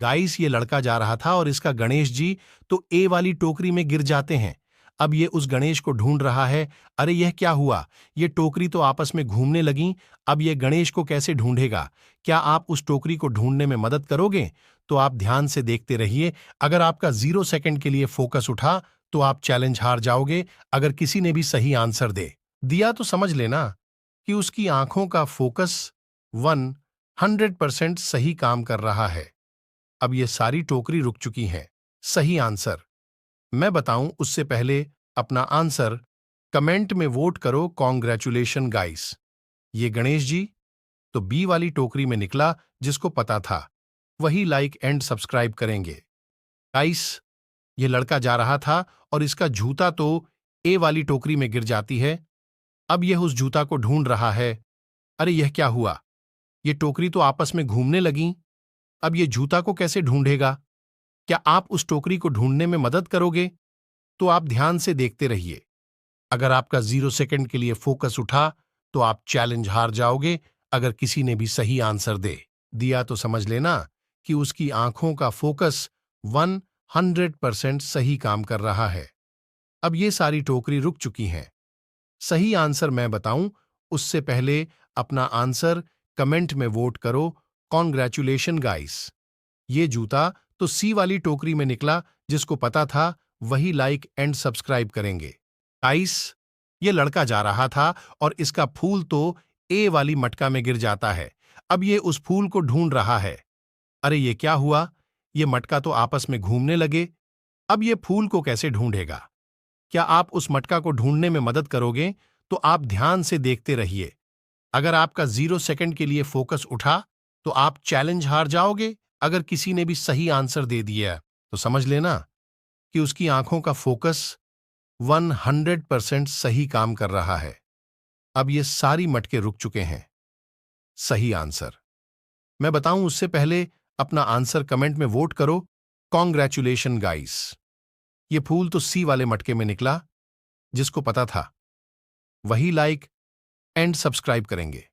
Guys, ये लड़का जा रहा था और इसका गणेश जी तो ए वाली टोकरी में गिर जाते हैं। अब ये उस गणेश को ढूंढ रहा है। अरे यह क्या हुआ? ये टोकरी तो आपस में घूमने लगीं। अब ये गणेश को कैसे ढूंढेगा? क्या आप उस टोकरी को ढूंढने में मदद करोगे? तो आप ध्यान से देखते रहिए। अगर आपका 0 सेकंड के लिए फोकस उठा तो आप चैलेंज हार जाओगे अगर किसी ने भी सही आंसर दे दिया तो समझ लेना कि उसकी आंखों का फोकस 100% सही काम कर रहा है। अब ये सारी टोकरी रुक चुकी हैं। सही आंसर मैं बताऊं उससे पहले अपना आंसर कमेंट में वोट करो। Congratulation guys. ये गणेश जी तो बी वाली टोकरी में निकला, जिसको पता था वही लाइक एंड सब्सक्राइब करेंगे। गाइस, ये लड़का जा रहा था और इसका जूता तो ए वाली टोकरी में गिर जाती है। अब यह उस जूता को ढूंढ रहा है। अरे यह क्या हुआ? ये टोकरी तो आपस में घूमने लगीं। अब ये जूता को कैसे ढूंढेगा? क्या आप उस टोकरी को ढूंढने में मदद करोगे? तो आप ध्यान से देखते रहिए। अगर आपका 0 सेकंड के लिए फोकस उठा तो आप चैलेंज हार जाओगे अगर किसी ने भी सही आंसर दे दिया तो समझ लेना कि उसकी आंखों का फोकस 100% सही काम कर रहा है। अब ये सारी टोकरी रुक चुकी हैं। सही आंसर मैं बताऊं उससे पहले अपना आंसर कमेंट में वोट करो। Congratulation guys. ये जूता तो सी वाली टोकरी में निकला, जिसको पता था वही लाइक एंड सब्सक्राइब करेंगे। गाइस, ये लड़का जा रहा था और इसका फूल तो ए वाली मटका में गिर जाता है। अब ये उस फूल को ढूंढ रहा है। अरे ये क्या हुआ? ये मटका तो आपस में घूमने लगे। अब ये फूल को कैसे ढूंढेगा? क्या आप उस मटका को ढूंढने में मदद करोगे? तो आप ध्यान से देखते रहिए। अगर आपका 0 सेकंड के लिए फोकस उठा तो आप चैलेंज हार जाओगे अगर किसी ने भी सही आंसर दे दिया तो समझ लेना कि उसकी आंखों का फोकस 100% सही काम कर रहा है। अब ये सारी मटके रुक चुके हैं। सही आंसर मैं बताऊं उससे पहले अपना आंसर कमेंट में वोट करो। Congratulation guys. ये फूल तो सी वाले मटके में निकला, जिसको पता था वही लाइक एंड सब्सक्राइब करेंगे।